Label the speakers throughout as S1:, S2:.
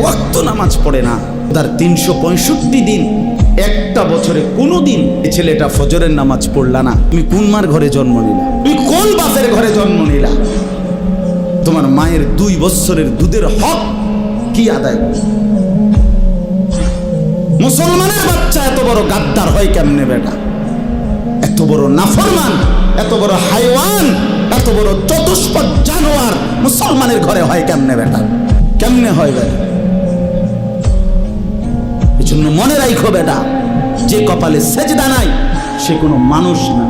S1: ওয়াক্ত নামাজ পড়ে না, তার 365 দিন, একটা বছরে কোনো দিন এই ছেলেটা ফজরের নামাজ পড়লা না, তুমি কোন মার ঘরে জন্ম নিলা? তুমি কোন বাপের ঘরে জন্ম নিলা? তোমার মায়ের 2 বছরের দুধের হক কি আদায়? মুসলমানের বাচ্চা এত বড় গাদ্দার হয় কেমনে বেটা? এত বড় নাফরমান, এত বড় হাইওয়ান, এত বড় চতুষ্পদ জানোয়ার মুসলমানের ঘরে হয় কেমনে বেটা? কেমনে হয় বেটা? এই জন্য মনে রাখো বেটা, যে কপালে সেজদা নাই সে কোনো মানুষ না।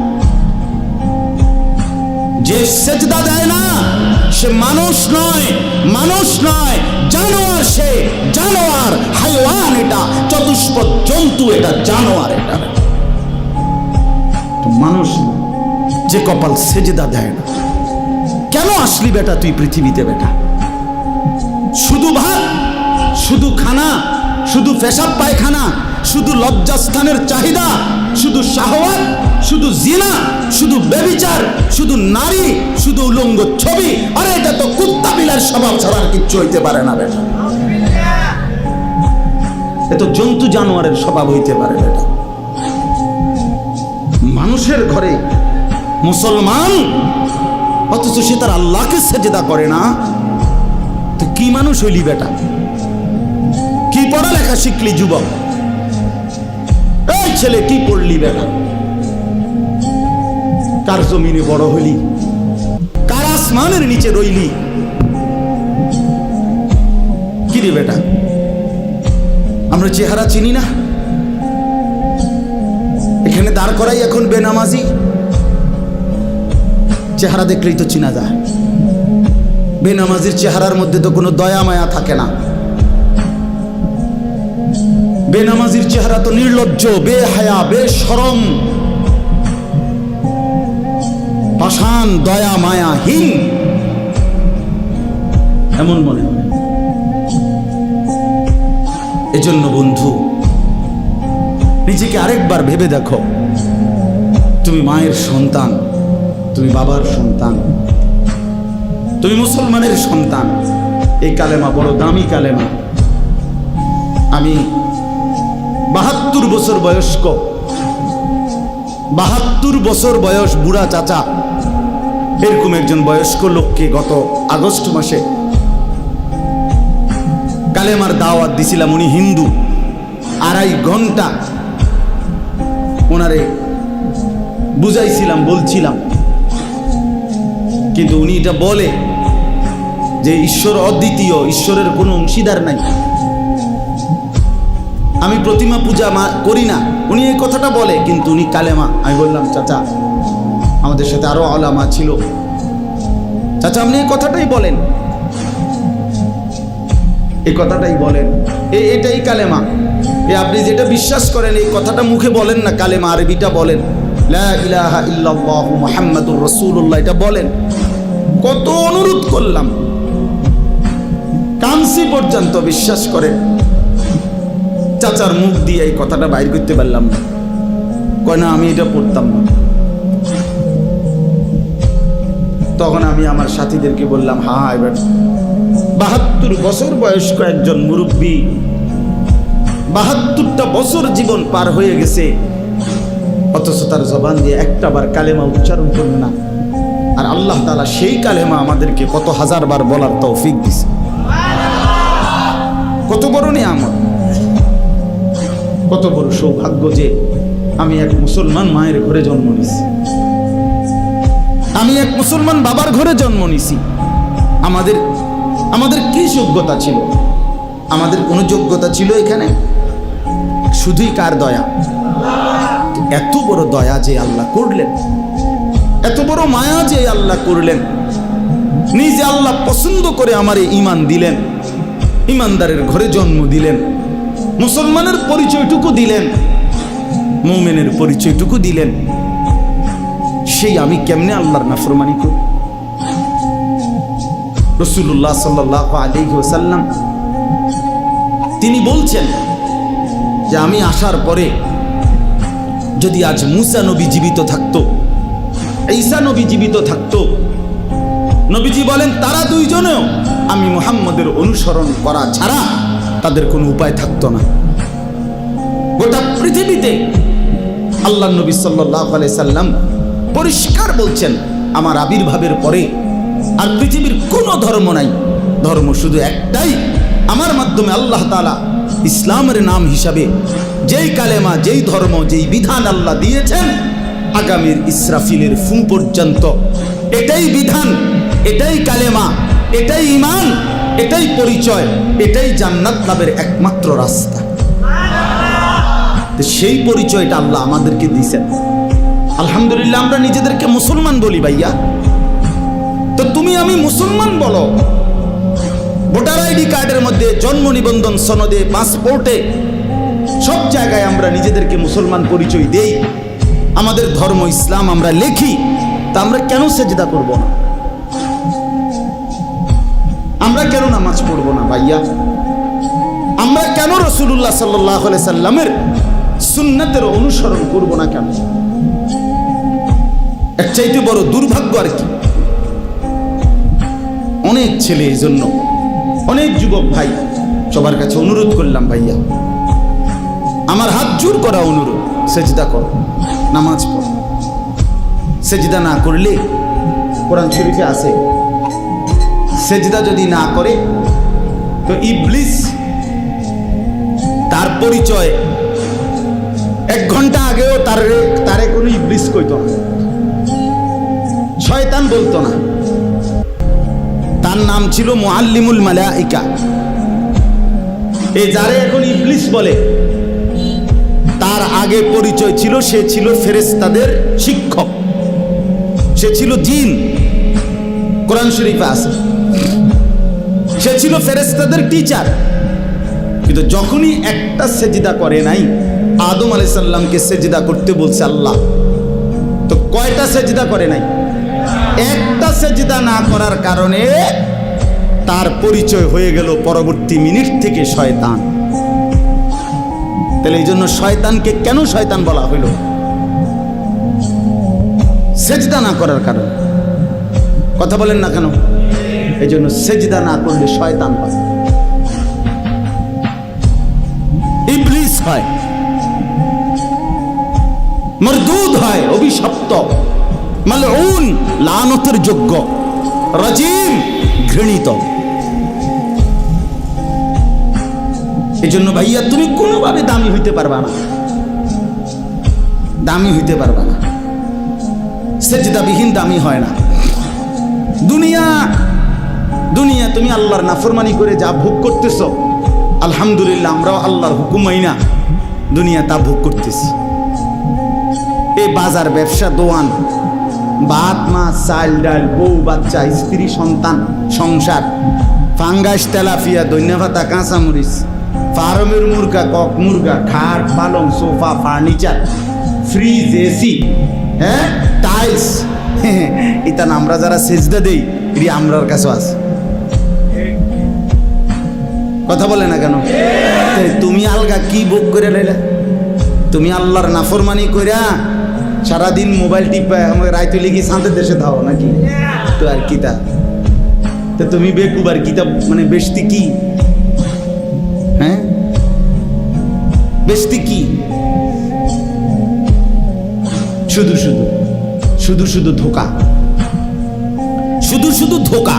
S1: যে সেজদা দেয় না সে মানুষ নয়, মানুষ নয়, জানোয়ার। সে জানোয়ার, হাইওয়ান, এটা চতুষ্পদ জন্তু, এটা জানোয়ার, এটা মানুষ না। যে কপাল সেজদা দেয় না। কেন আসলি বেটা তুই পৃথিবীতে বেটা? শুধু ভাত, শুধু খানা, শুধু পেশাব পায়খানা, শুধু লজ্জাস্থানের চাহিদা, শুধু শাহওয়াত, শুধু জিনা, শুধু ব্যভিচার, শুধু নারী, শুধু উলঙ্গ ছবি। আরে এটা তো কুত্তা বিলার স্বভাব ছাড়া আর কিচ্ছু হইতে পারে না বেটা। এ তো জন্তু জানোয়ারের স্বভাব হইতে পারে বেটা। মানুষের ঘরে মুসলমান, অথচ সে তার আল্লাহকে সেজদা করে না। তো কি মানুষ হইলি বেটা? কি পড়ালেখা শিখলি যুবক? এই ছেলে কি পড়লি বেটা? কার জমিনে বড় হইলি? কার আসমানের নিচে রইলি? কি রে বেটা? আমরা চেহারা চিনি না? এখানে দাঁড় করাই এখন বেনামাজি। চেহারা দেখলেই তো চিনা যায়। বেনামাজির চেহারার মধ্যে তো কোনো দয়া মায়া থাকে না। বেনামাজির চেহারা তো নির্লজ্জ, বেহায়া, বেশরম, পাষাণ, দয়া মায়াহীন, এমন মনে হয়। এজন্য বন্ধু, নিজেকে আরেকবার ভেবে দেখো। তুমি মায়ের সন্তান, তুমি বাবার সন্তান, তুমি মুসলমানের সন্তান। এই কালেমা বড় দামি কালেমা। আমি 72 বছর বয়স্ক, 72 বছর বয়স বুড়া চাচা, এরকম একজন বয়স্ক লোককে গত আগস্ট মাসে কালেমার দাওয়াত দিছিলাম। উনি হিন্দু। 2.5 ঘন্টা ওনারে বুঝাইছিলাম, বলছিলাম, কিন্তু উনি এটা বলে যে ঈশ্বর অদ্বিতীয়, ঈশ্বরের কোনো অংশীদার নাই। আমি প্রতিমা পূজা করি না, উনি এই কথাটা বলে, কিন্তু উনি কালেমা। আমি বললাম, চাচা, আমাদের সাথে আরো আলেমা ছিল, চাচা আপনি এই কথাটাই বলেন, এই কথাটাই বলেন, এটাই কালেমা। আপনি যেটা বিশ্বাস করেন এই কথাটা মুখে বলেন না, কালেমা আরবিটা বলেন, লা ইলাহা ইল্লাল্লাহু মুহাম্মাদুর রাসূলুল্লাহ, এটা বলেন। কত অনুরোধ করলাম, কামসি পর্যন্ত বিশ্বাস করে চাচার মুখ দিয়ে এই কথাটা বাইর করতে পারলাম না। কয় না, আমি এটা পড়তাম না। তখন আমি আমার সাথীদেরকে বললাম, হ্যাঁ, এবার 72 বছর বয়স্ক একজন মুরব্বী, 72টা বছর জীবন পার হয়ে গেছে, অথচ তার জবান দিয়ে একটাবার কালেমা উচ্চারণ করল না। আর আল্লাহ তাআলা সেই কালেমা আমাদেরকে কত হাজারবার বলার তৌফিক দিছে। কত বড় নিয়ামত, কত বড় সৌভাগ্য যে আমি এক মুসলমান মায়ের ঘরে জন্ম নিছি, আমি এক মুসলমান বাবার ঘরে জন্ম নিছি। আমাদের কি যোগ্যতা ছিল? আমাদের কোনো যোগ্যতা ছিল এখানে? শুধুই কার দয়া? এত বড় দয়া যে আল্লাহ করলেন, এত বড় মায়া যে আল্লাহ করলেন, নিজে আল্লাহ পছন্দ করে আমারে ঈমান দিলেন, ঈমানদারের ঘরে জন্ম দিলেন, মুসলমানের পরিচয়টুকু দিলেন, মুমিনের পরিচয়টুকু দিলেন। সেই আমি কেমনে আল্লাহর নাফরমানি করি? রাসূলুল্লাহ সাল্লাল্লাহু আলাইহি ওয়াসাল্লাম তিনি বলছেন যে আমি আসার পরে যদি আজ মুসা নবী জীবিত থাকতো, ঈসা নবী জীবিত থাকতো, নবীজি বলেন তারা দুইজনেও আমি মুহাম্মদের অনুসরণ করা ছাড়া তাদের কোনো উপায় থাকতো না। গোটা পৃথিবীতে আল্লাহ নবী সাল্লাল্লাহু আলাইহি সাল্লাম পরিষ্কার বলছেন, আমার আবির্ভাবের পরে আর পৃথিবীর কোনো ধর্ম নাই, ধর্ম শুধু একটাই, আমার মাধ্যমে আল্লাহ তাআলা ইসলামের নাম হিসাবে যেই কালেমা, যেই ধর্ম, যেই বিধান আল্লাহ দিয়েছেন, আগামীর ইসরাফিলের ফু পর্যন্ত এটাই বিধান, এটাই কালেমা, এটাই ঈমান, এটাই পরিচয়, এটাই জান্নাত লাভের একমাত্র রাস্তা। সেই পরিচয়টা আল্লাহ আমাদেরকে দিয়েছেন। আলহামদুলিল্লাহ, আমরা নিজেদেরকে মুসলমান বলি ভাইয়া। তো তুমি আমি মুসলমান বলো, ভোটার আইডি কার্ডের মধ্যে, জন্ম নিবন্ধন সনদে, পাসপোর্টে, সব জায়গায় আমরা নিজেদেরকে মুসলমান পরিচয় দেই, আমাদের ধর্ম ইসলাম আমরা লেখি। তা আমরা কেন সেজদা করব না? আমরা কেন নামাজ পড়ব না ভাইয়া? আমরা কেন রাসূলুল্লাহ সাল্লাল্লাহু আলাইহি সাল্লামের সুন্নাতের অনুসরণ করব না কেন? এর চাইতে বড় দুর্ভাগ্য আর কি? অনেক ছেলে, এই জন্য অনেক যুবক ভাই, সবার কাছে অনুরোধ করলাম ভাইয়া, আমার হাত জোর করা অনুরোধ, সেজদা করো, নামাজ পড়ো। সেজদা না করলে, কোরআন শরীফে আছে, সেজদা যদি না করে তো ইবলিস তার পরিচয় 1 ঘন্টা আগেও তারে কোনো ইবলিস কইতো না, শয়তান বলতো না। তার নাম ছিল মুআল্লিমুল মালাইকা। এই যারে এখন ইবলিস বলে, তার আগে পরিচয় ছিল, সে ছিল ফেরেশতাদের শিক্ষক, সে ছিল জিন, কোরআন শরীফে আছে, সে ছিল ফেরেশতাদের টিচার। কিন্তু যখনই একটা সেজদা করে নাই, আদম আলাইহিস সালামকে সেজদা করতে বলছে আল্লাহ, তো কয়টা সেজদা করে নাই? একটা সেজদা না করার কারণে তার পরিচয় হয়ে গেল পরবর্তী মিনিট থেকে শয়তান। তাহলে এই জন্য শয়তানকে কেন শয়তান বলা হইল? সেজদা না করার কারণে। কথা বলেন না কেন? এই জন্য সেজদা না করলে শয়তান হয়, ইবলিস হয়, মরদুদ হয়, অভিশপ্ত, মালউন, লানতের যোগ্য, রাজিম, ঘৃণিত। এই জন্য ভাইয়া, তুমি কোনোভাবে দামি হইতে পারবা না, দামি হইতে পারবা না। সেজদাবিহীন দামি হয় না। দুনিয়া তুমি আল্লাহর নাফরমানি করে যা ভোগ করতেছ, আলহামদুলিল্লাহ, আমরাও আল্লাহর হুকুম মাইনা দুনিয়া তা ভোগ করতেছি। এই বাজার, ব্যবসা, দোয়ান, ভাত, মাছ, চাল, ডাল, বউ, বাচ্চা, স্ত্রী, সন্তান, সংসার, ফাঙ্গাস, তেলাপিয়া, ধন্যভাতা, কাঁচামরিচ, ফার্মের মুরগা, কক মুরগা, খাট, পালং, সোফা, ফার্নিচার, ফ্রিজ, এসি, হ্যাঁ, টাইলস, এটা আমরা যারা সেজদা দেই, এটি আমরার কাছে আছে। কথা বলে না কেন? তুমি আলগা কি ভোগ করে লাইলা? তুমি আল্লাহর নাফরমানি কইরা সারাদিন মোবাইল টিপা আমাকে রাইতে লিখি শান্তের দেশে দাও নাকি? তো আর কিতা, তো তুমি বেকুবার কিতাব, মানে বেশতি কি? হ্যাঁ, বেশতি কি? শুধু ধোকা, শুধু ধোকা,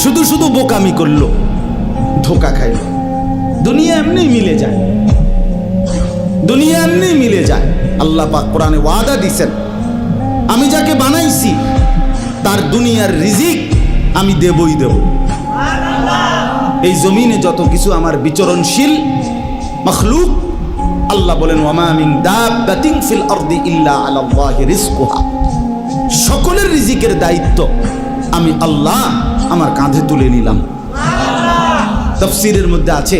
S1: শুধু বোকামি করলো, ধোকা খাইল। দুনিয়া এমনি মিলে যায়, দুনিয়া এমনি মিলে যায়। আল্লাহ পাক কোরআনে ওয়াদা দিয়েছেন, আমি যাকে বানাইছি তার দুনিয়ার রিজিক আমি দেবই দেব। এই জমিনে যত কিছু আমার বিচরণশীল মখলুক, আল্লাহ বলেন, ওয়ামা মিন দাব্বাতিন ফিল আরদি ইল্লা আলাল্লাহি রিজকুহা, সকলের রিজিকের দায়িত্ব আমি আল্লাহ আমার কাঁধে তুলে নিলাম। তাফসীরের মধ্যে আছে,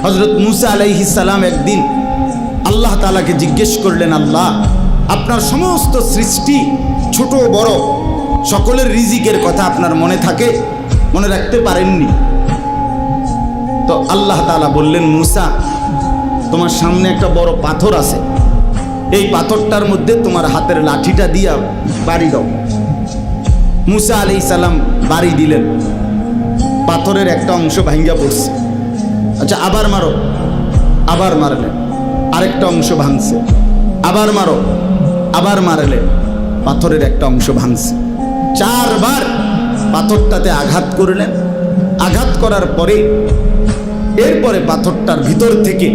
S1: হযরত মুসা আলাইহিস সালাম একদিন আল্লাহ তাআলাকে জিজ্ঞেস করলেন, আল্লাহ, আপনার সমস্ত সৃষ্টি, ছোট বড়, সকলের রিজিকের কথা আপনার মনে থাকে, মনে রাখতে পারেননি? তো আল্লাহ তাআলা বললেন, মুসা, তোমার সামনে একটা বড় পাথর আছে, এই পাথরটার মধ্যে তোমার হাতের লাঠিটা দিয়া বাড়ি দাও। মুসা আলাইহিস সালাম বাড়ি দিলেন, পাথরের একটা অংশ ভাঙ্গা পড়ছে, আচ্ছা আবার মারো, আবার মারলেন, আরেকটা অংশ ভাঙছে, আবার মারো, আবার মারলেন, পাথরের একটা অংশ ভাঙছে। 4 বার পাথরটাতে আঘাত করলেন। আঘাত করার পরে এরপরে পাথরটার ভিতর থেকে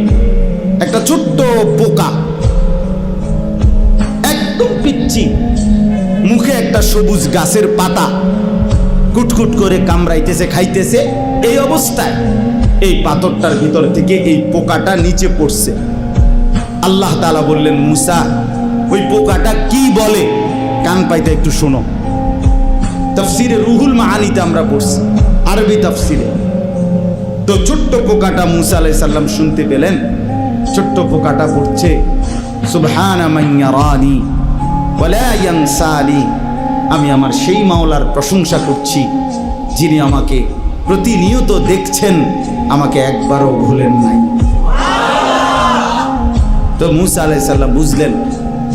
S1: একটা ছোট্ট পোকা, একদম পিচ্চি, মুখে একটা সবুজ গাছের পাতা কুটকুট করে কামড়াইতেছে, খাইতেছে। এই অবস্থায় এই পাথরটার ভিতর থেকে এই পোকাটা নিচে পড়ছে। আল্লাহ তাআলা বললেন, মুসা ওই পোকাটা কি বলে কান পাইতে একটু শোনো। তাফসিরে রুহুল মাআনিতে আমরা পড়ছি, আরবি তাফসিরে। তো ছোট্ট পোকাটা মুসা আলাইহিস সালাম শুনতে পেলেন। ছোট্ট পোকাটা পড়ছে, সুবহানা মান ইয়ারানি ওয়ালা ইয়ানসানি। আমি আমার সেই মাওলার প্রশংসা করছি যিনি আমাকে প্রতিনিয়ত দেখছেন, আমাকে একবারও ভুলেন নাই। তো মুসা আলাইহিস সালাম বুঝলেন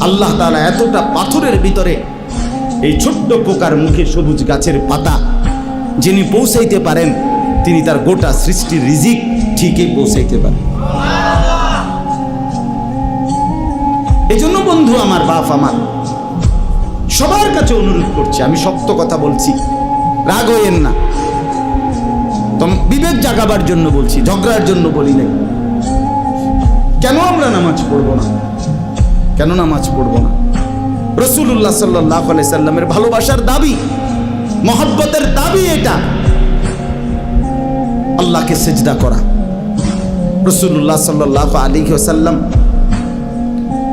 S1: আল্লাহ তাআলা এতটা পাথরের ভিতরে এই ছোট্ট পোকার মুখে সবুজ গাছের পাতা যিনি পৌঁছাইতে পারেন, তিনি তার গোটা সৃষ্টির রিজিক ঠিকই পৌঁছাইতে পারেন। এই জন্য বন্ধু আমার, বাপ আমার, সবার কাছে অনুরোধ করছি, আমি সত্য কথা বলছি, রাগ হইয়েন না, বিবেক জাগাবার জন্য বলছি, ঝগড়ার জন্য বলি নাই। কেন আমরা নামাজ পড়বো না? কেন নামাজ পড়বো না? রাসূলুল্লাহ সাল্লাল্লাহু আলাইহি সাল্লামের ভালোবাসার দাবি, মহব্বতের দাবি এটা, আল্লাহকে সিজদা করা। রাসূলুল্লাহ সাল্লাল্লাহু আলাইহি ওয়াসাল্লাম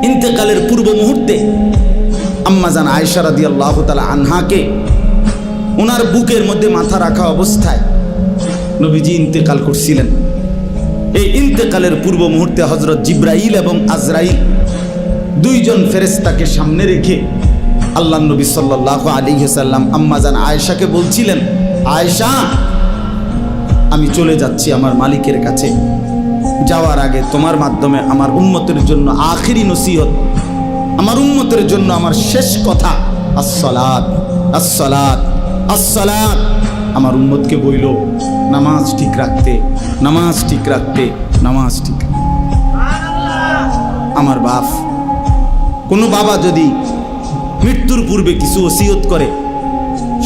S1: ইন্তেকালের পূর্ব মুহূর্তে আম্মাজান আয়েশা রাদিয়াল্লাহু তাআলা আনহাকে ওনার বুকের মধ্যে মাথা রাখা অবস্থায় নবীজি ইন্তেকাল করছিলেন। এই ইন্তেকালের পূর্ব মুহূর্তে হযরত জিবরাইল এবং আজরাইল দুইজন ফেরেশতাকে সামনে রেখে আল্লাহর নবী সাল্লাল্লাহু আলাইহি ওয়াসাল্লাম আম্মাজান আয়েশাকে বলছিলেন, আয়েশা আমি চলে যাচ্ছি আমার মালিকের কাছে, যাওয়ার আগে তোমার মাধ্যমে আমার উম্মতের জন্য আখিরি নসিহত, আমার উম্মতের জন্য আমার শেষ কথা, আসসালাত আসসালাত আসসালাত। আমার উম্মতকে বইল নামাজ ঠিক রাখতে, নামাজ ঠিক রাখতে, নামাজ ঠিক। আমার বাপ, কোনো বাবা যদি মৃত্যুর পূর্বে কিছু ওসিয়ত করে,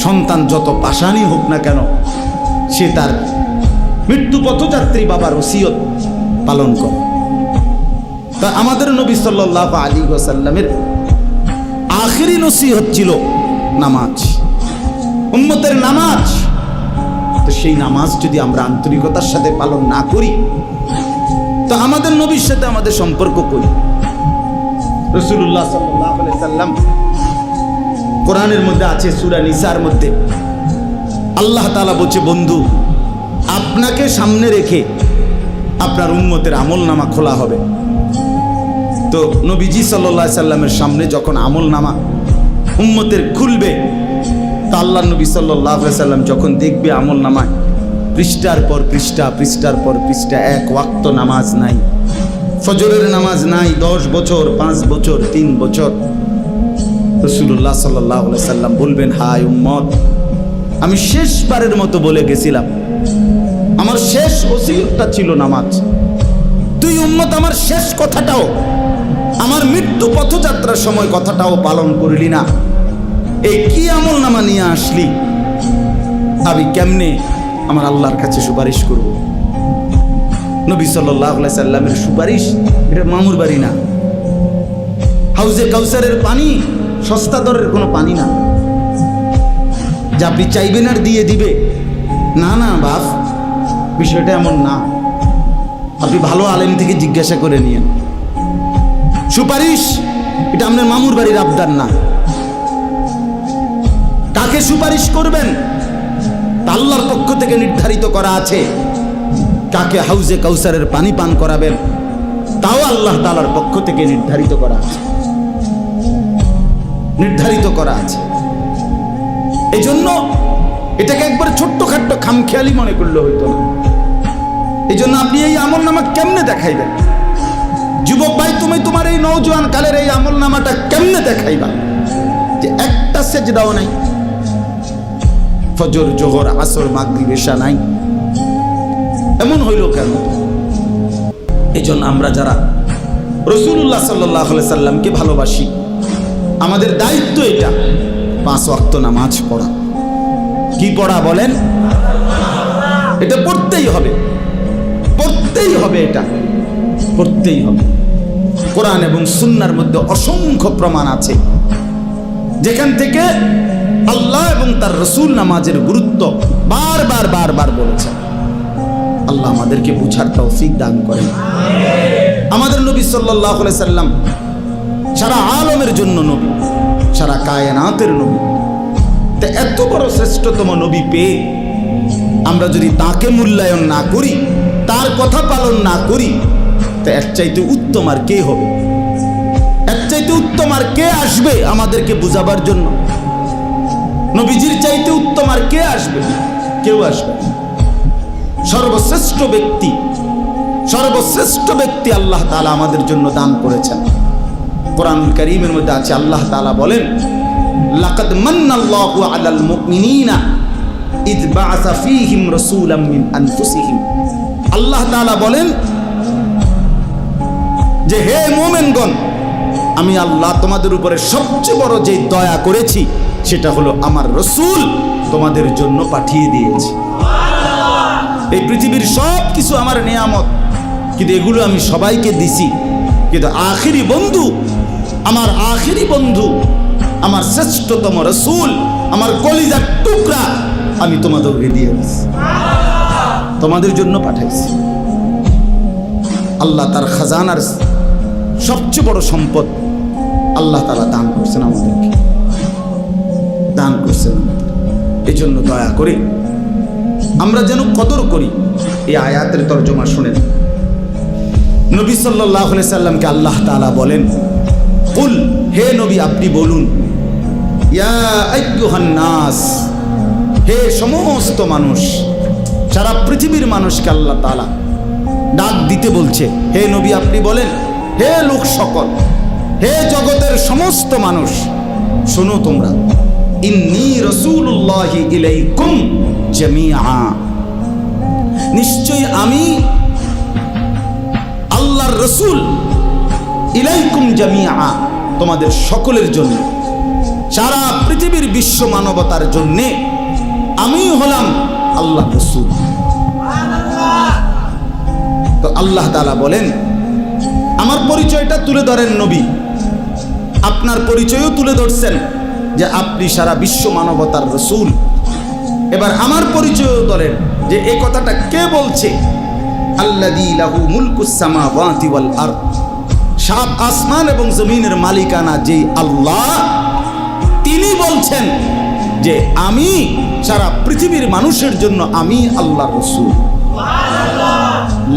S1: সন্তান যত পাষাণই হোক না কেন, সে তার মৃত্যু পথযাত্রী বাবার ওসিয়ত পালন করে। তা আমাদের নবী সাল্লাল্লাহু আলাইহি ওয়াসাল্লামের আখিরি নসিহত ছিল নামাজ, উম্মতের নামাজ। তো সেই নামাজ যদি আমরা আন্তরিকতার সাথে পালন না করি, তো আমাদের নবীর সাথে আমাদের সম্পর্ক করি। রাসূলুল্লাহ সাল্লাল্লাহু আলাইহি সাল্লাম কোরআনের মধ্যে আছে, সূরা নিসার মধ্যে আল্লাহ তাআলা বলছে, বন্ধু আপনাকে সামনে রেখে আপনার উম্মতের আমলনামা খোলা হবে। তো নবীজি সাল্লাল্লাহু আলাইহি সাল্লামের সামনে যখন আমলনামা উম্মতের খুলবে, তা আল্লাহ নবী সাল্লাল্লাহু আলাইহি সাল্লাম যখন দেখবে আমলনামায় পৃষ্ঠার পর পৃষ্ঠা, পৃষ্ঠার পর পৃষ্ঠা, এক ওয়াক্ত নামাজ নাই, ফজরের নামাজ নাই, 10 বছর, 5 বছর, 3 বছর, রাসূলুল্লাহ সাল্লাল্লাহু আলাইহি সাল্লাম বলবেন, হায় উম্মত, আমি শেষবারের মতো বলে গেছিলাম, আমার শেষ ওসিয়তটা ছিল নামাজ। তুই উম্মত আমার শেষ কথাটাও, আমার মৃত্যু পথযাত্রার সময় কথাটাও পালন করলি না। এই কি আমলনামা নিয়ে আসলি? আমি কেমনে আমার আল্লাহর কাছে সুপারিশ করব? নবী সাল্লাল্লাহু আলাইহি সাল্লামের সুপারিশ এটা মামুর বাড়ি না, হাউজে কাউসারের পানি সস্তা দরের কোনো পানি না, যা আপনি চাইবেন আর দিয়ে দিবে। না না বাপ, বিষয়টা এমন না। আপনি ভালো আলেম থেকে জিজ্ঞাসা করে নিয়েন। সুপারিশ এটা আপনার মামুর বাড়ির আবদার না। কাকে সুপারিশ করবেন তা আল্লাহর পক্ষ থেকে নির্ধারিত করা আছে। কাকে হাউজে কাউসারের পানি পান করাবেন তাও আল্লাহ তাআলার পক্ষ থেকে নির্ধারিত করা আছে, নির্ধারিত করা আছে। এই জন্য এটাকে একবার ছোট্টখাট্ট খামখেয়ালি মনে করলে হইতো না। এই জন্য আপনি এই আমলনামা কেমনে দেখাইবেন? যুবক ভাই, তুমি তোমার এই নওজোয়ান কালের এই আমলনামাটা কেমনে দেখাইবা যে একটা সেজদাও নাই, ফজর, জোহর, আসর, মাগরিব, ইশা নাই, এমন হইল কেন? এই জন্য আমরা যারা রাসূলুল্লাহ সাল্লাল্লাহু আলাইহি সাল্লামকে ভালোবাসি, আমাদের দায়িত্ব এটা 5 ওয়াক্ত নামাজ পড়া। কি পড়া বলেন? এটা পড়তেই হবে, পড়তেই হবে, এটা পড়তেই হবে। কোরআন এবং সুন্নাহর মধ্যে অসংখ্য প্রমাণ আছে যেখান থেকে আল্লাহ এবং তার রাসূল নামাজের গুরুত্ব বারবার বারবার বলেছেন। আল্লাহ আমাদেরকে বুঝার তৌফিক দান করেন। আমাদের নবী সাল্লাল্লাহু আলাইহি সাল্লাম সারা আলমের জন্য নবী, সারা কায়নাতের নবী। তা এত বড় শ্রেষ্ঠতম নবী পেয়ে আমরা যদি তাকে মূল্যায়ন না করি, তার কথা পালন না করি, তা এর চাইতে উত্তম আর কে হবে? এর চাইতে উত্তম আর কে আসবে আমাদেরকে বুঝাবার জন্য? নবীজির চাইতে উত্তম আর কে আসবে? কেউ আসবে। সর্বশ্রেষ্ঠ ব্যক্তি, সর্বশ্রেষ্ঠ ব্যক্তি আল্লাহ তাআলা আমাদের জন্য দান করেছেন। কোরআনুল কারীমের মধ্যে আছে, আল্লাহ তাআলা বলেন, লাকাদ মান্নাল্লাহু আলাল মুমিনিনা ইয বাআসা ফীহিম রাসূলাম মিন আনফুসিহিম। আল্লাহ তাআলা বলেন যে হে মুমিনগণ, আমি আল্লাহ তোমাদের উপরে সবচেয়ে বড় যে দয়া করেছি সেটা হলো আমার রাসূল তোমাদের জন্য পাঠিয়ে দিয়েছি। এই পৃথিবীর সব কিছু আমার নিয়ামত, কিন্তু এগুলো আমি সবাইকে দিছি, কিন্তু আখিরি বন্ধু, আমার আখিরি বন্ধু, আমার শ্রেষ্ঠতম রাসূল, আমার কলিজার টুকরা আমি তোমাদেরকে দিয়ে দিছি, তোমাদের জন্য পাঠাইছি। আল্লাহ তার খাজানার সবচেয়ে বড় সম্পদ আল্লাহ তাআলা দান করছেন আমাদেরকে, দান করছেন আমাদের। এই জন্য দয়া করে আমরা যেন কদর করি। এই আয়াতের তরজমা শুনেন। নবী সাল্লাল্লাহু আলাইহি সাল্লামকে আল্লাহ তাআলা বলেন, কুল, হে নবী আপনি বলুন, ইয়া আইয়ুহান নাস, হে সমস্ত মানুষ। সারা পৃথিবীর মানুষকে আল্লাহ তাআলা ডাক দিতে বলছে, হে নবী আপনি বলেন, হে লোক সকল, হে জগতের সমস্ত মানুষ, শোনো তোমরা, ইন্নী রাসূলুল্লাহি ইলাইকুম জামিআ, নিশ্চয়ই আমি আল্লাহর রাসূল, ইলাইকুম জামিআ, তোমাদের সকলের জন্য, সারা পৃথিবীর বিশ্ব মানবতার জন্য আমি হলাম আল্লাহর রাসূল। তো আল্লাহ তাআলা বলেন, আমার পরিচয়টা তুলে ধরেন নবী, আপনার পরিচয়ও তুলে ধরছেন যে আপনি সারা বিশ্ব মানবতার রাসূল। এবার আমার পরিচয়ও ধরেন যে এই কথাটা কে বলছে। আল্লাযী লাহু মুলকুস সামাওয়াতি ওয়াল আরদ, সাত আসমান এবং জমিনের মালিকানা যেই আল্লাহ, তিনি বলছেন যে আমি সারা পৃথিবীর মানুষের জন্য আমি আল্লাহর রাসূল।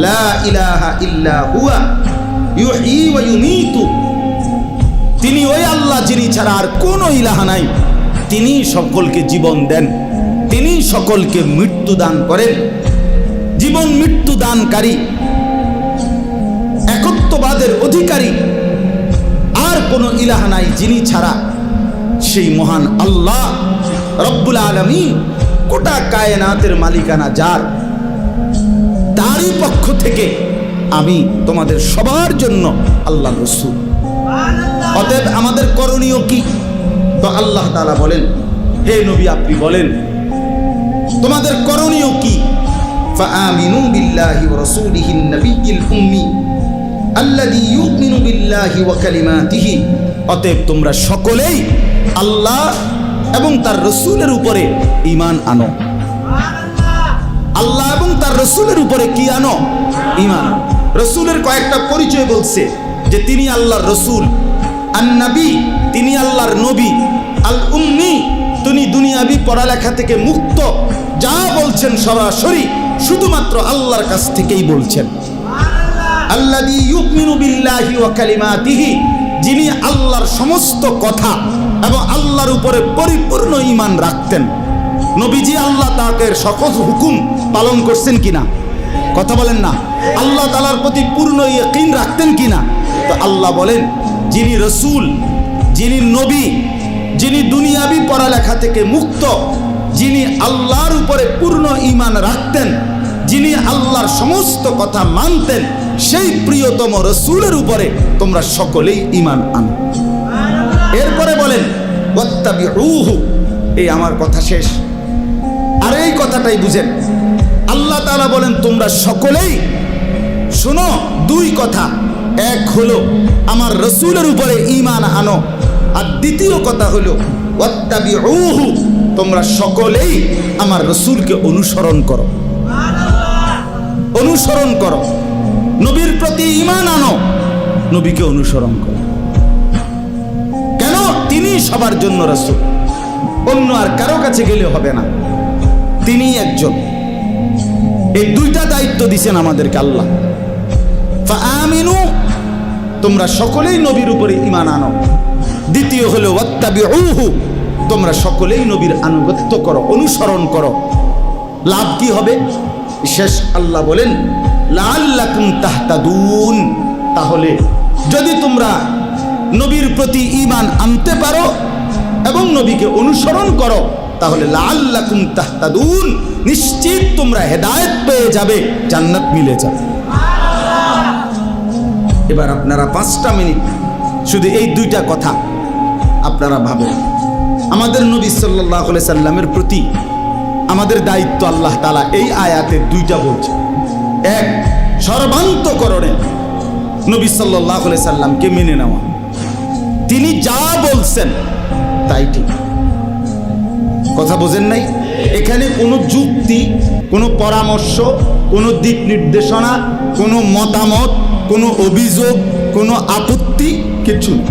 S1: লা ইলাহা ইল্লা হুয়া ইউহয়ী ওয়া ইউমীতু, তিনি ওই আল্লাহ যিনি ছাড়া আর কোনো ইলাহা নাই, তিনি সকলকে জীবন দেন, তিনি সকলকে মৃত্যু দান করেন। জীবন মৃত্যু দানকারী, একত্ববাদের অধিকারী আর কোনো ইলাহা নাই যিনি ছাড়া। সেই মহান আল্লাহ রব্বুল আলামিন, গোটা কায়নাতের মালিকানা যার, তারই পক্ষ থেকে আমি তোমাদের সবার জন্য আল্লাহর রাসূল। অতএব আমাদের করণীয় কি? তো আল্লাহ তাআলা বলেন, হে নবী আপনি বলেন তোমাদের করণীয় কি? ফাআমিনু বিল্লাহি ওয়া রাসূলিহিন নাবিয়্যিল উম্মি আল্লাযী ইউমিনু বিল্লাহি ওয়া কালিমাতিহি। অতএব তোমরা সকলেই আল্লাহ এবং তার রাসূলের উপরে ঈমান আনো। আল্লাহ এবং তার রাসূলের উপরে কি আনো? ঈমান। রাসূলের কয়েকটা পরিচয় বলছে যে তিনি আল্লাহর রাসূল, আন-নবী তিনি আল্লাহর নবী, আল উম্মি তিনি দুনিয়াবি পড়ালেখা থেকে মুক্ত, যা বলছেন সরাসরি শুধুমাত্র আল্লাহর কাছ থেকেই বলছেন। আল্লাযী ইউমিনু বিল্লাহি ওয়া কালিমাতিহি, যিনি আল্লাহর সমস্ত কথা এবং আল্লাহর উপরে পরিপূর্ণ ঈমান রাখতেন। নবীজি আল্লাহ তাআলার সকল হুকুম পালন করছেন কিনা? কথা বলেন না। আল্লাহ তাআলার প্রতি পূর্ণ ইয়াকিন রাখতেন কিনা? তো আল্লাহ বলেন, যিনি রাসূল, যিনি নবী, যিনি দুনিয়াবি পড়ালেখা থেকে মুক্ত, যিনি আল্লাহর উপরে পূর্ণ ঈমান রাখতেন, যিনি আল্লাহর সমস্ত কথা মানতেন, সেই প্রিয়তম রসুলের উপরে তোমরা সকলেই ঈমান আনো। এরপরে বলেন ওয়াত্তাবিউহু, এই আমার কথা শেষ। আর এই কথাটাই বুঝেন, আল্লাহ তাআলা বলেন তোমরা সকলেই শোনো। দুই কথা, এক হলো আমার রসুলের উপরে ঈমান আনো, আর দ্বিতীয় কথা হলো ওয়াত্তাবিউহু, তোমরা সকলেই আমার রসুলকে অনুসরণ করো। অনুসরণ করো, নবীর প্রতি ঈমান আনো, নবীকে অনুসরণ করো। কেন? তিনি সবার জন্য রসুল, অন্য আর কারো কাছে গেলে হবে না, তিনি একজন। এই দুইটা দায়িত্ব দিয়েছেন আমাদেরকে আল্লাহ। ফাআমিনু, তোমরা সকলেই নবীর উপরে ঈমান আনো। দ্বিতীয় হলো ওয়াত্তাবিউহু, তোমরা সকলেই নবীর আনুগত্য করো, অনুসরণ করো। লাভ কি হবে? শেষ আল্লাহ বলেন লাআল্লাকুম তাহতাদুন, তাহলে যদি তোমরা নবীর প্রতি ঈমান আনতে পারো এবং নবীকে অনুসরণ করো, তাহলে লাআল্লাকুম তাহতাদুন, নিশ্চিত তোমরা হেদায়েত পেয়ে যাবে, জান্নাত মিলে যাবে। এবার আপনারা 5টা মিনিট শুধু এই দুইটা কথা আপনারা ভাবেন। আমাদের নবী সাল্লাল্লাহু আলাইহি সাল্লামের প্রতি আমাদের দায়িত্ব আল্লাহ তাআলা এই আয়াতে দুইটা বলছে। এক, সর্বান্তকরণে নবী সাল্লাল্লাহু আলাইহি সাল্লামকে মেনে নেওয়া, তিনি যা বলছেন তাই ঠিক। কথা বোঝেন নাই? এখানে কোনো যুক্তি, কোনো পরামর্শ, কোনো দিক নির্দেশনা, কোনো মতামত, কোনো অভিযোগ, কোনো আপত্তি কিছু নেই,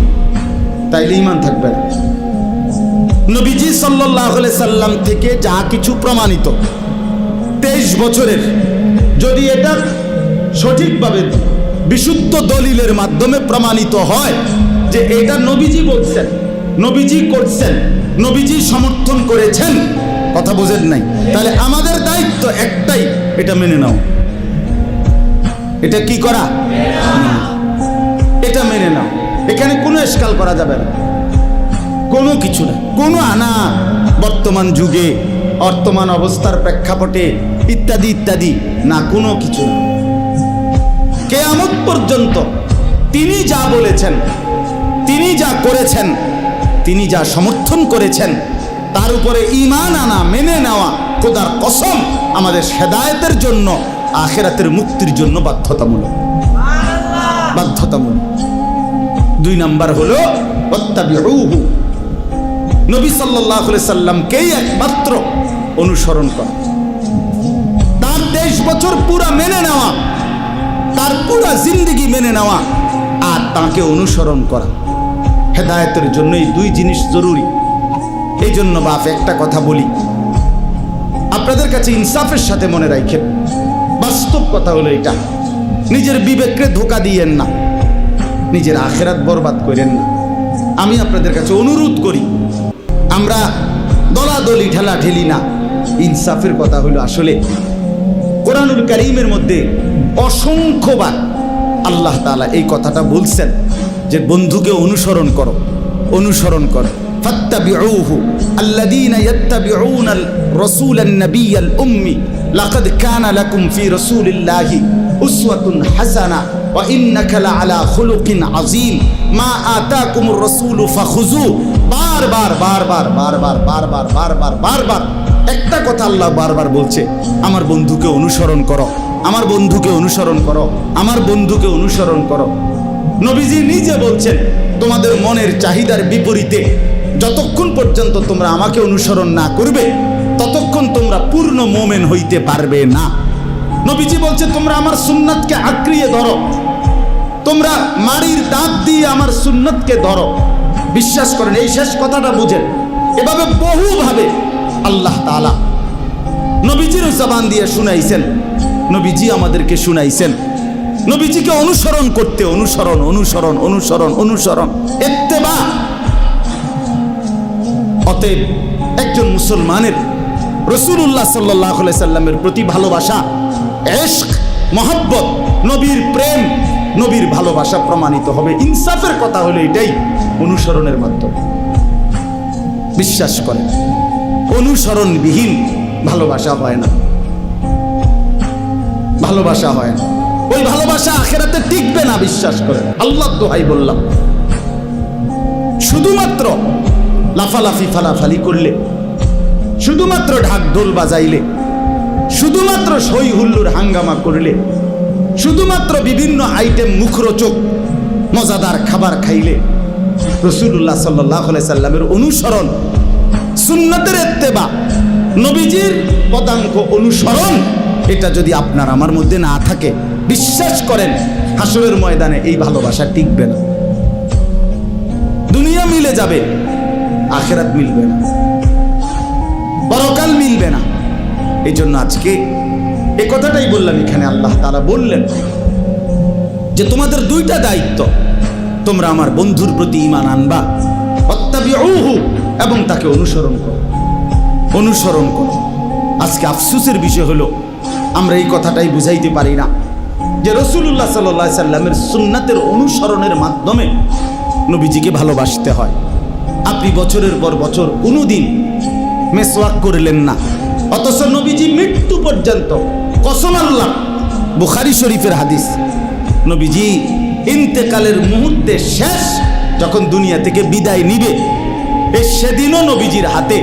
S1: তাইলে ঈমান থাকবে না। নবীজি সাল্লাল্লাহু আলাইহি সাল্লাম থেকে যা কিছু প্রমাণিত 23 বছরের, যদি এটা সঠিকভাবে বিশুদ্ধ দলিলের মাধ্যমে প্রমাণিত হয় যে এটা নবীজি বলছেন, নবীজি করছেন, নবীজি সমর্থন করেছেন, কথা বোঝেন নাই, তাহলে আমাদের দায়িত্ব একটাই, এটা মেনে নাও। এটা কি করা? এটা মেনে নাও। এখানে কোনো এশকাল করা যাবে না, কোনো কিছু না, কোনো আনা বর্তমান যুগে, বর্তমান অবস্থার প্রেক্ষাপটে ইত্যাদি ইত্যাদি না, কোনো কিছু না। কিয়ামত পর্যন্ত তিনি যা বলেছেন, তিনি যা করেছেন, তিনি যা সমর্থন করেছেন, তার উপরে ঈমান আনা, মেনে নেওয়া খোদার কসম আমাদের হেদায়েতের জন্য, আখিরাতের মুক্তির জন্য বাধ্যতামূলক। বাধ্যতামূলক। 2 নাম্বার হলো ওয়াত্তাবিউহু, নবী সাল্লাল্লাহু আলাইহি সাল্লামকেই একমাত্র অনুসরণ করা, তার 23 বছর পুরা মেনে নেওয়া, তার পুরা জিন্দেগি মেনে নেওয়া, আর তাকে অনুসরণ করা। হেদায়েতের জন্য এই 2 জিনিস জরুরি। এই জন্য বাপ একটা কথা বলি, আপনাদের কাছে ইনসাফের সাথে মনে রাখেন, বাস্তব কথা হলো এটা, নিজের বিবেককে ধোঁকা দিয়েন না, নিজের আখিরাত বরবাদ করেন না। আমি আপনাদের কাছে অনুরোধ করি, আমরা দলাদলি ঠেলা ঠেলি না। ইনসাফের কথা হলো, আসলে কোরআনুল কারীমের মধ্যে অসংখ্যবার আল্লাহ তাআলা এই কথাটা বলছেন যে বন্ধুকে অনুসরণ করো, অনুসরণ করো। ফাত্তাবিউহু আল্লাযীনা ইয়াত্তাবিউনাল রাসূলান নাবিয়্যাল উম্মি লাকাদ কানা লাকুম ফি রাসূলিল্লাহি উসওয়াতুন হাসানাহ ওয়া ইন্নাকা লাআলা খুলুকিন আযীম মা আতাকুমুর রাসূলু ফাখুযু। বারবার বারবার বারবার বারবার বারবার বারবার একটা কথা আল্লাহ বারবার বলছে, আমার বন্ধুকে অনুসরণ করো, আমার বন্ধুকে অনুসরণ করো, আমার বন্ধুকে অনুসরণ করো। নবীজি নিজে বলছেন, তোমাদের মনের চাহিদার বিপরীতে যতক্ষণ পর্যন্ত তোমরা আমাকে অনুসরণ না করবে, ততক্ষণ তোমরা পূর্ণ মুমিন হইতে পারবে না। নবীজি বলছে, তোমরা আমার সুন্নাতকে আঁকড়িয়ে ধরো, তোমরা মাড়ির দাঁত দিয়ে আমার সুন্নাতকে ধরো। বিশ্বাস করেন, এই শেষ কথাটা বুঝেন। এভাবে বহুভাবে আল্লাহ তাআলা নবীজির জবান দিয়ে শুনাইছেন, নবীজি আমাদেরকে শুনাইছেন নবীজিকে অনুসরণ করতে। অনুসরণ অনুসরণ অনুসরণ অনুসরণ, ইত্তেবা। অতএব একজন মুসলমানের রাসূলুল্লাহ সাল্লাল্লাহু আলাইহি সাল্লামের প্রতি ভালোবাসা, ইশক, মহব্বত, নবীর প্রেম, নবীর ভালোবাসা প্রমাণিত হবে। ইনসাফের কথা হলো এটাই, অনুসরণের মাধ্যমে। বিশ্বাস করেন, অনুসরণবিহীন ভালোবাসা হয় না। ভালোবাসা হয় না। ওই ভালোবাসা আখিরাতে টিকবে না, বিশ্বাস করে আল্লাহর দোহাই বললাম। শুধুমাত্র লাফালাফি ফালাফালি করলে, শুধুমাত্র ঢাক ঢোল বাজাইলে, শুধুমাত্র সই হুল্লুর হাঙ্গামা করলে, শুধুমাত্র বিভিন্ন আইটেম মুখরোচক মজাদার খাবার খাইলে রাসূলুল্লাহ সাল্লাল্লাহু আলাইহি সাল্লামের অনুসরণ, সুন্নতের ইত্তেবা, নবীজির পদাঙ্ক অনুসরণ, এটা যদি আপনার আমার মধ্যে না থাকে, বিশ্বাস করেন হাসরের ময়দানে এই ভালোবাসা টিকবে না। দুনিয়া মিলে যাবে, আখিরাত মিলবে না, পরকাল মিলবে না। এই জন্য আজকে এই কথাটাই বললাম। এখানে আল্লাহ তাআলা বললেন যে তোমাদের দুইটা দায়িত্ব, তোমরা আমার বন্ধুর প্রতি ঈমান আনবা, ওয়াত্তাবিউহু, এবং তাকে অনুসরণ করো, অনুসরণ করো। আজকে আফসোসের বিষয় হলো আমরা এই কথাটাই বুঝাইতে পারি না যে রাসূলুল্লাহ সাল্লাল্লাহু আলাইহি সাল্লামের সুন্নাতের অনুসরণের মাধ্যমে নবীজিকে ভালোবাসতে হয়। আপনি বছরের পর বছর কোনোদিন মেসওয়াক করলেন না, অথচ নবীজি মৃত্যু পর্যন্ত, কসম আল্লাহ, বুখারী শরীফের হাদিস, নবীজি ইন্তেকালের মুহূর্তে শেষ যখন দুনিয়া থেকে বিদায় নিবে, সেদিনও নবীজির হাতে,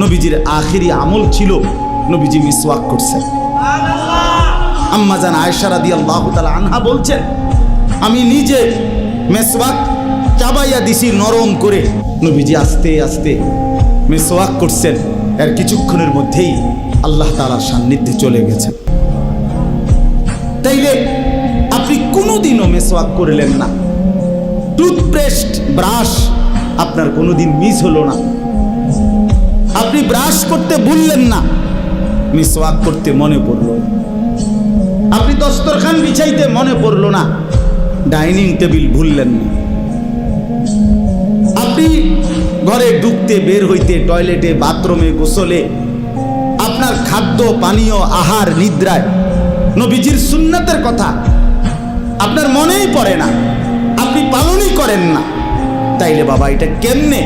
S1: নবীজির আখিরি আমল ছিল নবীজি মিসওয়াক করছেন। আম্মা জান আয়েশা রাদিয়াল্লাহু তাআলা আনহা বলছেন, আমি নিজে মিসওয়াক চাবাইয়া দিছি নরম করে, নবীজি আস্তে আস্তে মিসওয়াক করছেন, এর কিছুক্ষণের মধ্যেই আল্লাহ তাআলার সান্নিধ্যে চলে গেছেন। তাইলে আপনি কোনোদিনও মিসওয়াক করলেন না, টুথপেস্ট ব্রাশ আপনার কোনোদিন মিস হলো না, আপনি ব্রাশ করতে ভুললেন না, মিসওয়াক করতে মনে পড়লো না, আপনি দস্তরখান বিছাইতে মনে পড়লো না, ডাইনিং টেবিল ভুললেন না, আপনি ঘরে ঢুকতে বের হইতে, টয়লেটে, বাথরুমে, গোসলে, আপনার খাদ্য পানীয়, আহার, নিদ্রায় নবীজির সুন্নাতের কথা আপনার মনেই পড়ে না, আপনি পালনই করেন না। তাইলে বাবা এটা কেমনে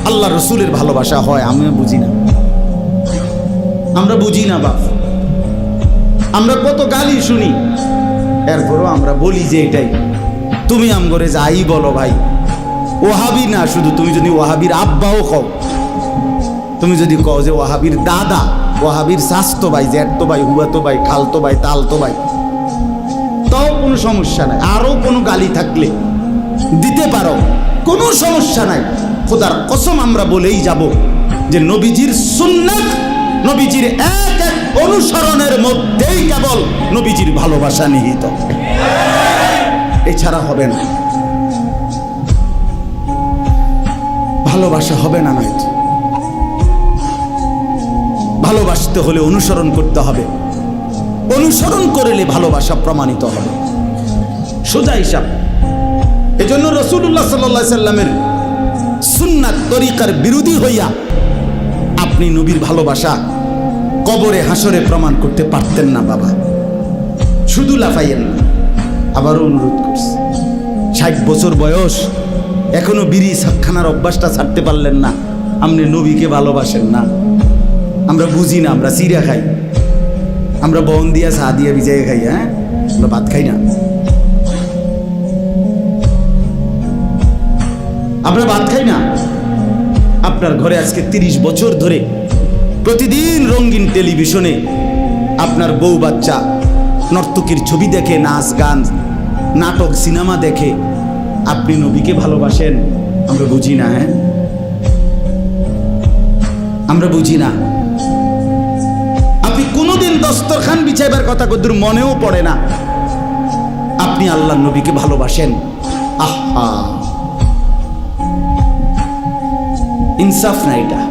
S1: আল্লাহ রসুলের ভালোবাসা হয়? আমি বুঝি না, আমরা বুঝি না বাপ। আমরা কত গালি শুনি, এরপরও আমরা বলি যে এটাই। তুমি আমগরে যাই বলো ভাই, ওয়াহাবি না শুধু, তুমি যদি ওয়াহাবির আব্বাও কও, তুমি যদি কও যে ওয়াহাবির দাদা, ওয়াহাবির শাস্তো ভাই, জ্যাঠতো ভাই, হুয়াতো ভাই, খালতো ভাই, তালতো ভাই, তাও কোনো সমস্যা নাই। আরও কোনো গালি থাকলে দিতে পারো, কোনো সমস্যা নাই। খোদার কসম আমরা বলেই যাব যে নবীজির সুন্নাত, নবীজির এক এক অনুসরণের মধ্যেই কেবল নবীজির ভালোবাসা নিহিত, এছাড়া হবে না। ভালোবাসা হবে না, নয়তো ভালোবাসতে হলে অনুসরণ করতে হবে, অনুসরণ করলে ভালোবাসা প্রমাণিত হবে, সোজা হিসাব। এজন্য রাসূলুল্লাহ সাল্লাল্লাহু আলাইহি সাল্লামের সুন্নাত তরিকার বিরোধী হইয়া আপনি নবীর ভালোবাসা কবরে হাসরে প্রমাণ করতে পারতেন না বাবা। শুধু লাফাইয়েন না, আবারও অনুরোধ করছি, 60 বছর বয়স, এখনো বিড়ি খানার অভ্যাসটা ছাড়তে পারলেন না, আপনি নবীকে ভালোবাসেন না। আমরা বুঝি না, আমরা চিড়া খাই, আমরা বন দিয়া চা দিয়া ভিজাই খাই, হ্যাঁ, আমরা ভাত খাই না, আমরা ভাত খাই না। আপনার ঘরে আজকে 30 বছর ধরে প্রতিদিন রঙিন টেলিভিশনে আপনার বউ বাচ্চা নর্তকীর ছবি দেখে, নাচ গান, নাটক, সিনেমা দেখে, আপনি নবীকে ভালোবাসেন? আমরা বুঝি না, হ্যাঁ, আমরা বুঝি না। আপনি কোনোদিন দস্তরখান বিছাইবার কথা কদ্দুর মনেও পড়ে না, আপনি আল্লাহর নবীকে ভালোবাসেন? আহা, ইনসাফ না এটা।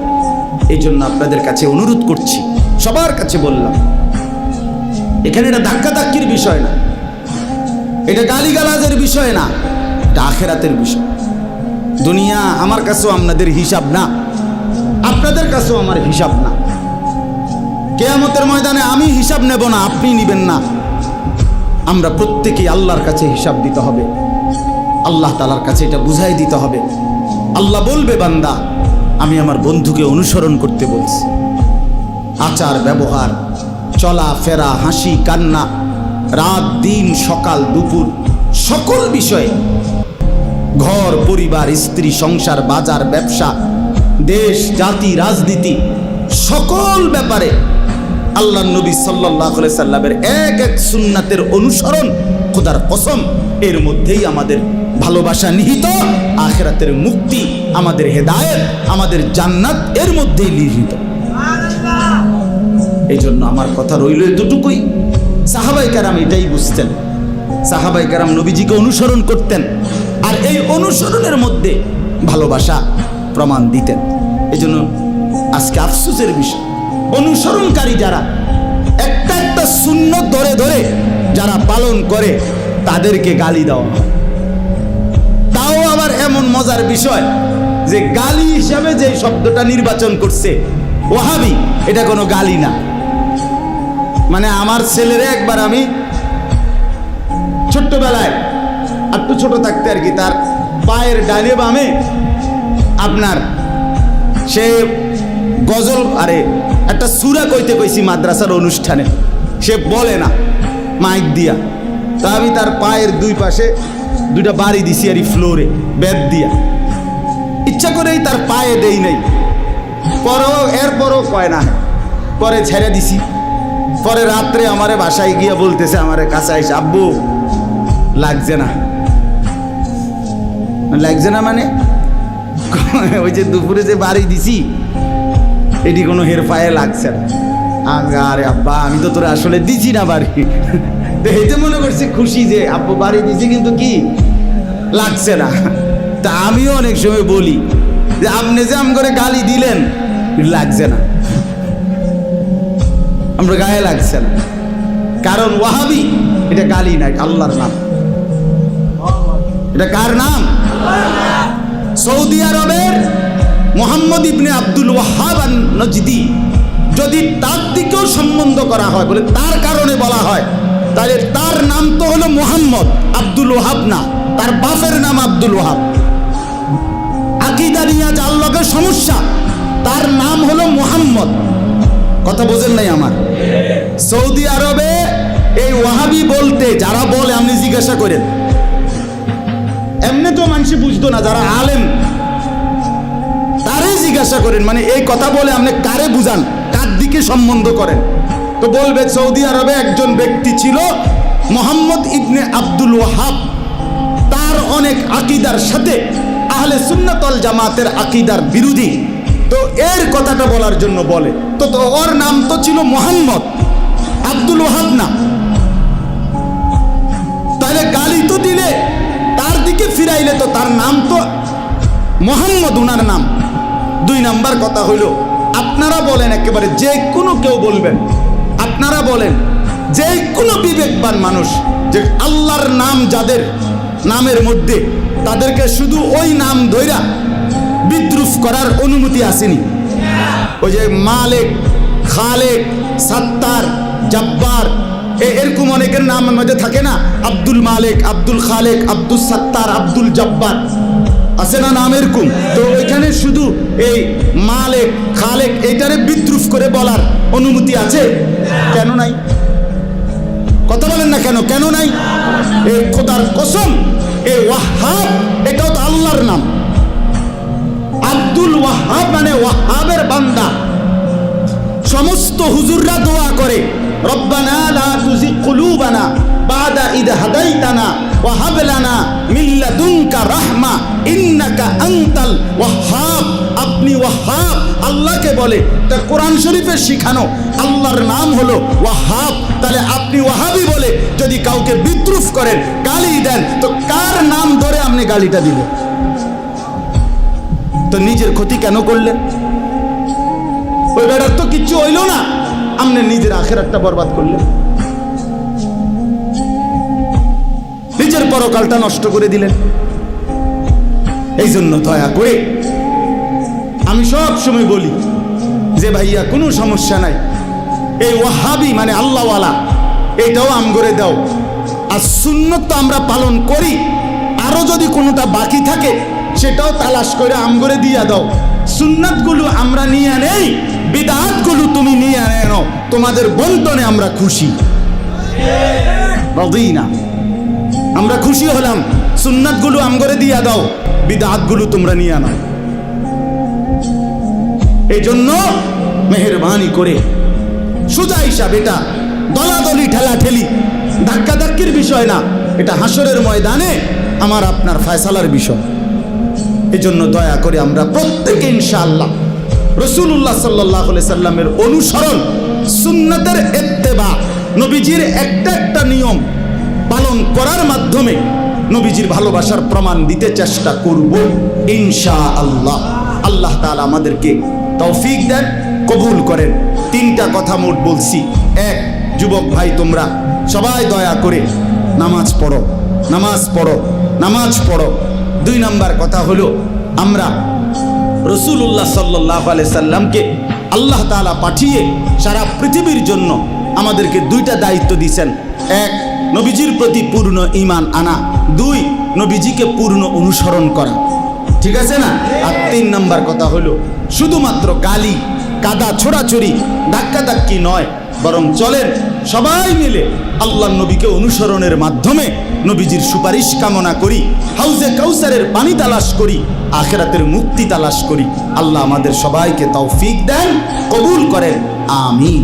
S1: এই জন্য আপনাদের কাছে অনুরোধ করছি, সবার কাছে বললাম, এখানে এটা ধাক্কাধাক্কির বিষয় না, এটা গালিগালাজের বিষয় না, এটা আখিরাতের বিষয়। দুনিয়া আমার কাছেও আপনাদের হিসাব না, আপনাদের কাছেও আমার হিসাব না। কিয়ামতের ময়দানে আমি হিসাব নেব না, আপনি নেবেন না, আমরা প্রত্যেকেই আল্লাহর কাছে হিসাব দিতে হবে, আল্লাহ তাআলার কাছে এটা বুঝাই দিতে হবে। আল্লাহ বলবে, বান্দা আমি আমার বন্ধুকে অনুসরণ করতে বলছি, আচার ব্যবহার, চলা ফেরা, হাসি কান্না, রাত দিন সকাল দুপুর, সকল বিষয়ে, ঘর পরিবার, স্ত্রী সংসার, বাজার ব্যবসা, দেশ জাতি রাজনীতি, সকল ব্যাপারে আল্লাহ নবী সাল্লাল্লাহু আলাইহি সাল্লামের এক এক সুন্নাতের অনুসরণ, খোদার কসম এর মধ্যেই আমাদের ভালোবাসা নিহিত, আখিরাতের মুক্তি, আমাদের হেদায়েত, আমাদের জান্নাত এর মধ্যেই নিহিত। এই জন্য আমার কথা রইল এতটুকুই। সাহাবায়ে কেরাম এটাই বুঝতেন, সাহাবায়ে কেরাম নবীজিকে অনুসরণ করতেন, আর এই অনুসরণের মধ্যে ভালোবাসা প্রমাণ দিতেন। এই জন্য আজকে আফসোসের বিষয়, অনুসরণকারী যারা একটা একটা সুন্নত ধরে ধরে যারা পালন করে তাদেরকে গালি দেওয়া হয়। তাও আবার এমন মজার বিষয় যে গালি হিসাবে যে শব্দটা নির্বাচন করছে ওয়াহাবি, এটা কোনো গালি না। মানে আমার ছেলেরে একবার আমি ছোট্টবেলায়, একটু ছোট থাকতে আর কি, তার পায়ের ডানে বামে আপনার সে গজল, আরে একটা সূরা কইতে কইছি মাদ্রাসার অনুষ্ঠানে, সে বলে না মাইক দিয়া, তা আমি তার পায়ের দুই পাশে দুইটা বাড়ি দিছি আর ফ্লোরে বেদ দিয়া, ইচ্ছা করেই তার পায়ে দেই নাই, এরপরও কয় না, পরে ছেড়ে দিছি। পরে রাত্রে আমারে বাসায় গিয়া বলতেছে, আমারে কাছে এসে, আব্বু লাগছে না। লাগছে না মানে ওই যে দুপুরে যে বাড়ি দিছি এটি কোনো হের পায়ে লাগছে না। আরে আব্বা, আমি তো তোরা আসলে দিছি না বাড়ি, এতে মনে করছি খুশি যে আব্বু বাড়ি দিছি, কিন্তু কি লাগছে না। তা আমিও অনেক সময় বলি যে আপনি যে আম করে গালি দিলেন লাগছে না, আমরা গায়ে লাগছে না, কারণ ওয়াহাবি এটা গালি না, এটা আল্লাহর নাম। এটা কার নাম? সৌদি আরবের মুহাম্মদ ইবনে আব্দুল ওয়াহাব আন-নজদি, যদি তার দিকেও সম্বন্ধ করা হয়, বলে তার কারণে বলা হয়, তাহলে তার নাম তো হলো মুহাম্মদ, আব্দুল ওয়াহাব না, তার বাপের নাম আব্দুল ওয়াহাব। আকীদা নিয়ে যার লগে সমস্যা, তার নাম হলো মুহাম্মদ। কথা বোঝেন নাই আমার? সৌদি আরবে এই ওয়াহাবি বলতে যারা বলে, আপনি জিজ্ঞাসা করেন, এমনি তো মানুষ বুঝতো না, যারা আলেম তারাই জিজ্ঞাসা করেন, মানে এই কথা বলে আপনি কারে বুঝান, কার দিকে সম্বন্ধ করেন, তো বলবে সৌদি আরবে একজন ব্যক্তি ছিল মুহাম্মদ ইবনে আব্দুল ওয়াহাব, তার অনেক আকীদার সাথে আহলে সুন্নাত ওয়াল জামাতের আকীদার বিরোধী, তো এর কথাটা বলার জন্য বলে। তো ওর নাম তো ছিল মুহাম্মদ, আব্দুল ওয়াহাব না, তাহলে গালি তো দিলে, তার দিকে ফিরাইলে তো তার নাম তো মুহাম্মদ, উনার নাম। দুই নাম্বার কথা হইল, আপনারা বলেন, একেবারে যে কোনো কেউ বলবেন, আপনারা বলেন যে কোনো বিবেকবান মানুষ যে আল্লাহর নাম যাদের নামের মধ্যে, তাদেরকে শুধু ওই নাম ধইরা বিদ্রুপ করার অনুমতি আসেনি? ওই যে মালিক, খালেক, সাত্তার, জব্বার, এরকম অনেকের নাম মধ্যে থাকে না, আব্দুল মালিক, আব্দুল খালেক, আব্দুল সাত্তার, আব্দুল জব্বার, আছে না নাম এরকম? তো ওইখানে শুধু এই মালিক, খালেক এইটারে বিদ্রুপ করে বলার অনুমতি আছে? কেন নাই? কথা বলেন না কেন? কেন নাই? এই খোদার কসম, এই ওয়াহাব এটাও তো আল্লাহর নাম। আব্দুল ওয়াহাব মানে ওয়াহাবের বান্দা। সমস্ত হুজুররা দোয়া করে, রব্বানা লা তুজিগ কুলুবানা বাদা ইদ হাদাইতানা ওয়া হাব লানা মিন লাদুনকা রাহমা ইন্নাকা আনতাল ওয়াহাব। আপনি ওয়াহাব আল্লাহকে বলে, তা কোরআন শরীফে শিখানো আল্লাহর নাম হলো ওয়াহাব। তাহলে আপনি ওয়াহাবি বলে যদি কাউকে বিদ্রুপ করেন, গালি দেন, তো কার নাম ধরে আপনি গালিটা দিলেন? তো নিজের ক্ষতি কেন করলেন? ওই বেটার তো কিচ্ছু হইল না, আপনি নিজের আখিরাতটা বরবাদ করলেন, নিজের পরকালটা নষ্ট করে দিলেন। এই জন্য দয়া করে আমি সব সময় বলি যে ভাইয়া কোনো সমস্যা নাই, এই ওয়াহাবি মানে আল্লাহওয়ালা এটাও আম করে দাও, আর সুন্নত তো আমরা পালন করি, আরো যদি কোনোটা বাকি থাকে সেটাও তালাশ করে আম করে দিয়া দাও। সুন্নাতগুলো আমরা নিয়ে নেই, বিদআতগুলো তুমি নিয়ে আনো, তোমাদের বন্টনে আমরা খুশি। রাদিনা, আমরা খুশি হলাম, সুন্নাতগুলো আমগরে দিয়া দাও, বিদআতগুলো তোমরা নিয়ে আনো। এই জন্য মেহেরবানি করে সোজা হিসাব, এটা দলাদলি ঠেলাঠেলি ধাক্কাধাক্কির বিষয় না, এটা হাসরের ময়দানে আমার আপনার ফয়সালার বিষয়। এজন্য দয়া করে আমরা প্রত্যেকে ইনশাআল্লাহ রাসূলুল্লাহ সাল্লাল্লাহু আলাইহি সাল্লামের অনুসরণ, সুন্নাতের ইত্তেবা, নবীজির একটা একটা নিয়ম পালন করার মাধ্যমে নবীজির ভালোবাসার প্রমাণ দিতে চেষ্টা করব ইনশাআল্লাহ। আল্লাহ তাআলা আমাদেরকে তৌফিক দেন, কবুল করেন। তিনটা কথা মোট বলছি। এক, যুবক ভাই তোমরা সবাই দয়া করে নামাজ পড়ো, নামাজ পড়ো, নামাজ পড়ো। দুই নাম্বার কথা হলো, আমরা রাসূলুল্লাহ সাল্লাল্লাহু আলাইহি সাল্লামকে আল্লাহ তাআলা পাঠিয়ে সারা পৃথিবীর জন্য আমাদেরকে দুইটা দায়িত্ব দিয়েছেন। এক, নবীজির প্রতি পূর্ণ ঈমান আনা। দুই, নবীজিকে পূর্ণ অনুসরণ করা। ঠিক আছে না? আর তিন নাম্বার কথা হলো, শুধুমাত্র গালি, কাদা ছোড়াছড়ি, ধাক্কাধাক্কি নয়, বরং চলেন সবাই মিলে আল্লাহর নবীকে অনুসরণের মাধ্যমে নবীজির সুপারিশ কামনা করি, হাউজে কাউসারের পানি তালাশ করি, আখিরাতের মুক্তি তালাশ করি। আল্লাহ আমাদের সবাইকে তৌফিক দেন, কবুল করেন, আমিন।